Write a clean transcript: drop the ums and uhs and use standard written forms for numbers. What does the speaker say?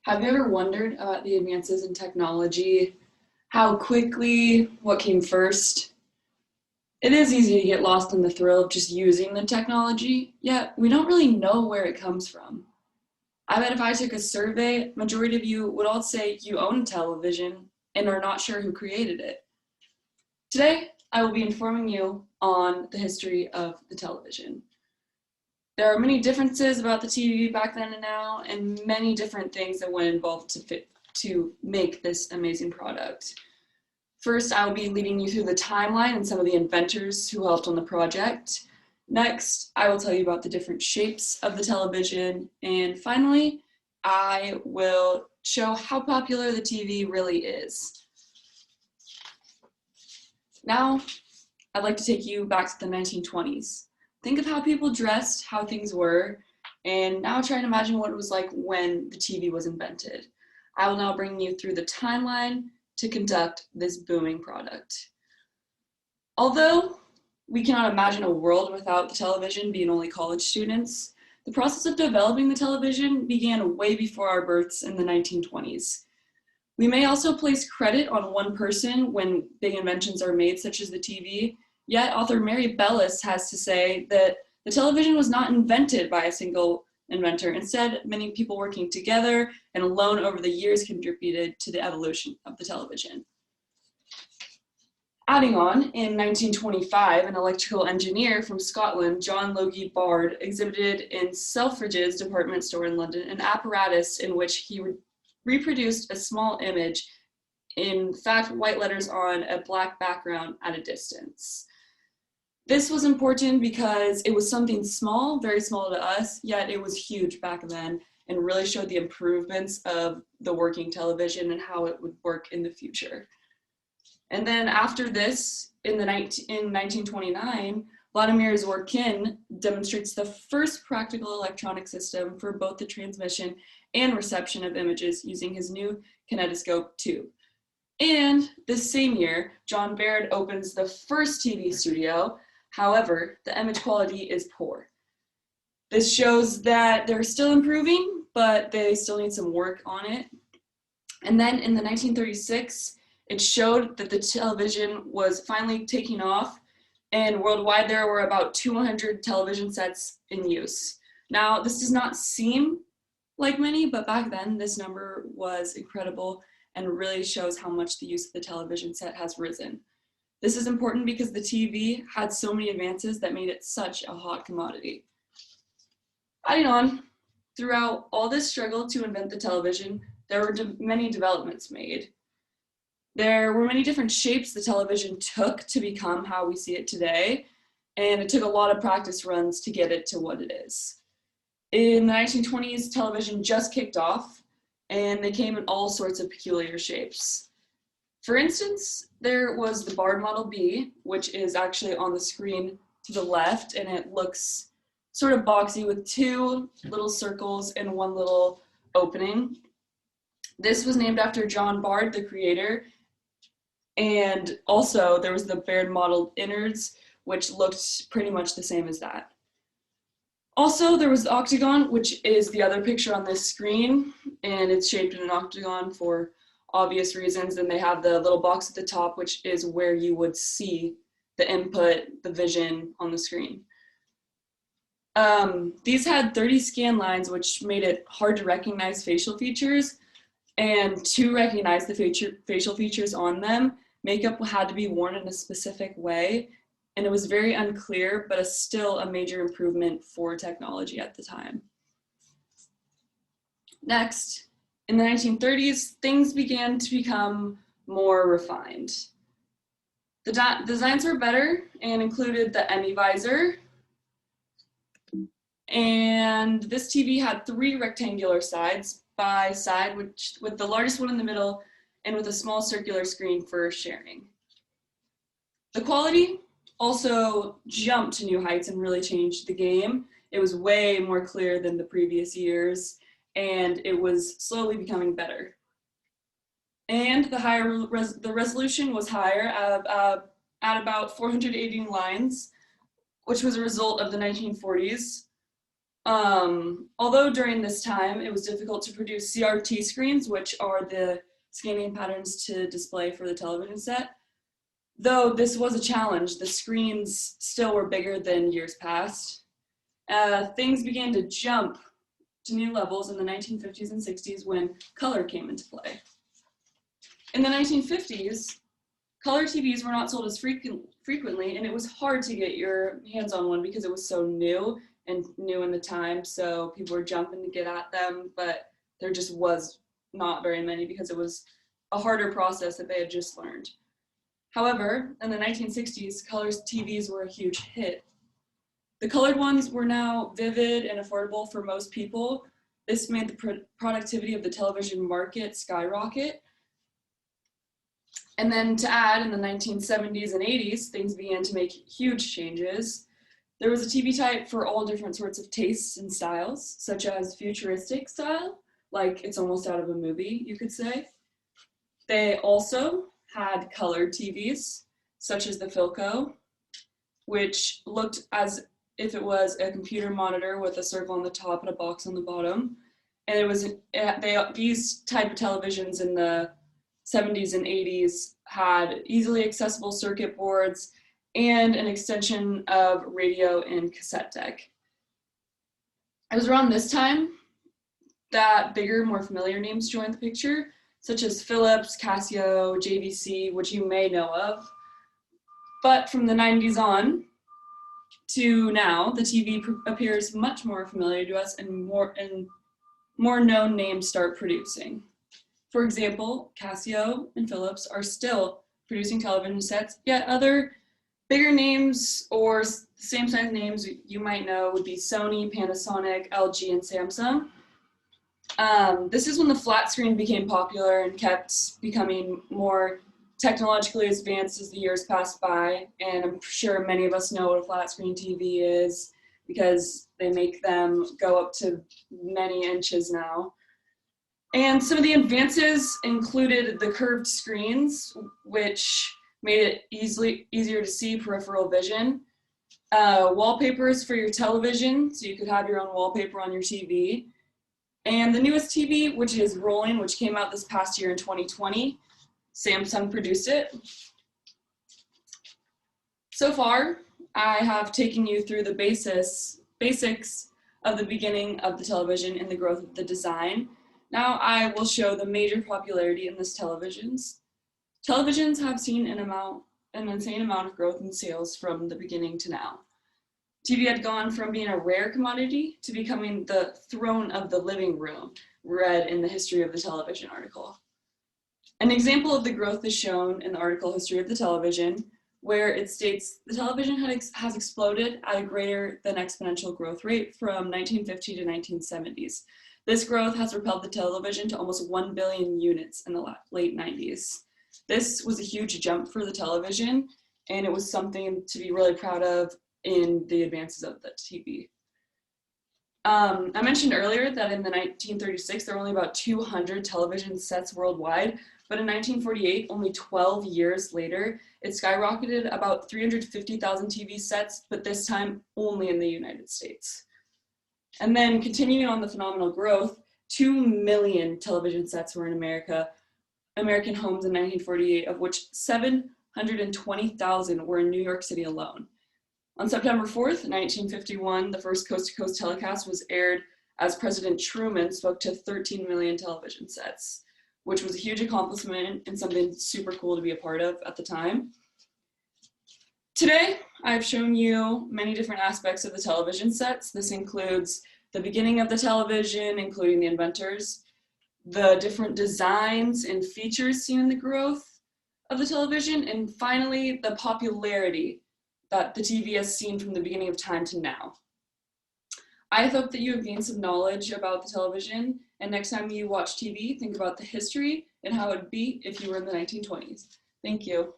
Have you ever wondered about the advances in technology? How quickly, what came first? It is easy to get lost in the thrill of just using the technology, yet we don't really know where it comes from. I bet if I took a survey, majority of you would all say you own television and are not sure who created it. Today, I will be informing you on the history of the television. There are many differences about the TV back then and now, and many different things that went involved to make this amazing product. First, I will be leading you through the timeline and some of the inventors who helped on the project. Next, I will tell you about the different shapes of the television. And finally, I will show how popular the TV really is. Now, I'd like to take you back to the 1920s. Think of how people dressed, how things were, and now try and imagine what it was like when the TV was invented. I will now bring you through the timeline to conduct this booming product. Although we cannot imagine a world without the television, being only college students, the process of developing the television began way before our births in the 1920s. We may also place credit on one person when big inventions are made, such as the TV, yet author Mary Bellis has to say that the television was not invented by a single inventor. Instead, many people working together and alone over the years contributed to the evolution of the television. Adding on, in 1925, an electrical engineer from Scotland, John Logie Bard, exhibited in Selfridge's department store in London an apparatus in which he reproduced a small image, in fact, white letters on a black background at a distance. This was important because it was something small, very small to us, yet it was huge back then and really showed the improvements of the working television and how it would work in the future. And then after this, in 1929, Vladimir Zworykin demonstrates the first practical electronic system for both the transmission and reception of images using his new kinetoscope tube. And this same year, John Baird opens the first TV studio. However, the image quality is poor. This shows that they're still improving, but they still need some work on it. And then in the 1936, it showed that the television was finally taking off, and worldwide there were about 200 television sets in use. Now, this does not seem like many, but back then this number was incredible and really shows how much the use of the television set has risen. This is important because the TV had so many advances that made it such a hot commodity. Adding on, throughout all this struggle to invent the television, there were many developments made. There were many different shapes the television took to become how we see it today, and it took a lot of practice runs to get it to what it is. In the 1920s, television just kicked off, and they came in all sorts of peculiar shapes. For instance, there was the Bard Model B, which is actually on the screen to the left, and it looks sort of boxy with two little circles and one little opening. This was named after John Bard, the creator, and also there was the Baird Model Innards, which looked pretty much the same as that. Also, there was the octagon, which is the other picture on this screen, and it's shaped in an octagon for obvious reasons. And they have the little box at the top, which is where you would see the input, the vision on the screen. These had 30 scan lines, which made it hard to recognize facial features. And to recognize the facial features on them, makeup had to be worn in a specific way. And it was very unclear, but still a major improvement for technology at the time. Next, in the 1930s, things began to become more refined. The designs were better and included the Emmy visor. And this TV had 3 rectangular sides by side, with the largest one in the middle and with a small circular screen for sharing. The quality also jumped to new heights and really changed the game. It was way more clear than the previous years, and it was slowly becoming better. And the resolution was higher at about 480 lines, which was a result of the 1940s. Although during this time it was difficult to produce CRT screens, which are the scanning patterns to display for the television set, though this was a challenge, the screens still were bigger than years past. Things began to jump to new levels in the 1950s and 60s when color came into play. In the 1950s, color TVs were not sold as frequently, and it was hard to get your hands on one because it was so new and new in the time, so people were jumping to get at them, but there just was not very many because it was a harder process that they had just learned. However, in the 1960s, color TVs were a huge hit. The colored ones were now vivid and affordable for most people. This made the productivity of the television market skyrocket. And then to add, in the 1970s and 80s, things began to make huge changes. There was a TV type for all different sorts of tastes and styles, such as futuristic style, like it's almost out of a movie, you could say. They also had colored TVs, such as the Philco, which looked as if it was a computer monitor with a circle on the top and a box on the bottom. And it was these type of televisions in the 70s and 80s had easily accessible circuit boards and an extension of radio and cassette deck. It was around this time that bigger, more familiar names joined the picture, such as Philips, Casio, JVC, which you may know of. But from the 90s on to now, the TV appears much more familiar to us, and more known names start producing. For example, Casio and Philips are still producing television sets, yet other bigger names or same size names you might know would be Sony, Panasonic, LG, and Samsung. This is when the flat screen became popular and kept becoming more technologically advanced as the years passed by, and I'm sure many of us know what a flat screen TV is because they make them go up to many inches now. And some of the advances included the curved screens, which made it easier to see peripheral vision, wallpapers for your television, so you could have your own wallpaper on your TV, and the newest TV, which is rolling, which came out this past year in 2020. Samsung produced it. So far, I have taken you through the basics of the beginning of the television and the growth of the design. Now I will show the major popularity in this televisions. Televisions have seen an insane amount of growth in sales from the beginning to now. TV had gone from being a rare commodity to becoming the throne of the living room, read in the History of the Television article. An example of the growth is shown in the article History of the Television, where it states the television has exploded at a greater than exponential growth rate from 1950 to 1970s. This growth has propelled the television to almost 1 billion units in the late 90s. This was a huge jump for the television, and it was something to be really proud of in the advances of the TV. I mentioned earlier that in the 1936, there were only about 200 television sets worldwide, but in 1948, only 12 years later, it skyrocketed about 350,000 TV sets, but this time only in the United States. And then continuing on the phenomenal growth, 2 million television sets were in American homes in 1948, of which 720,000 were in New York City alone. On September 4th, 1951, the first coast-to-coast telecast was aired as President Truman spoke to 13 million television sets, which was a huge accomplishment and something super cool to be a part of at the time. Today, I've shown you many different aspects of the television sets. This includes the beginning of the television, including the inventors, the different designs and features seen in the growth of the television, and finally, the popularity that the TV has seen from the beginning of time to now. I hope that you have gained some knowledge about the television, and next time you watch TV, think about the history and how it would be if you were in the 1920s. Thank you.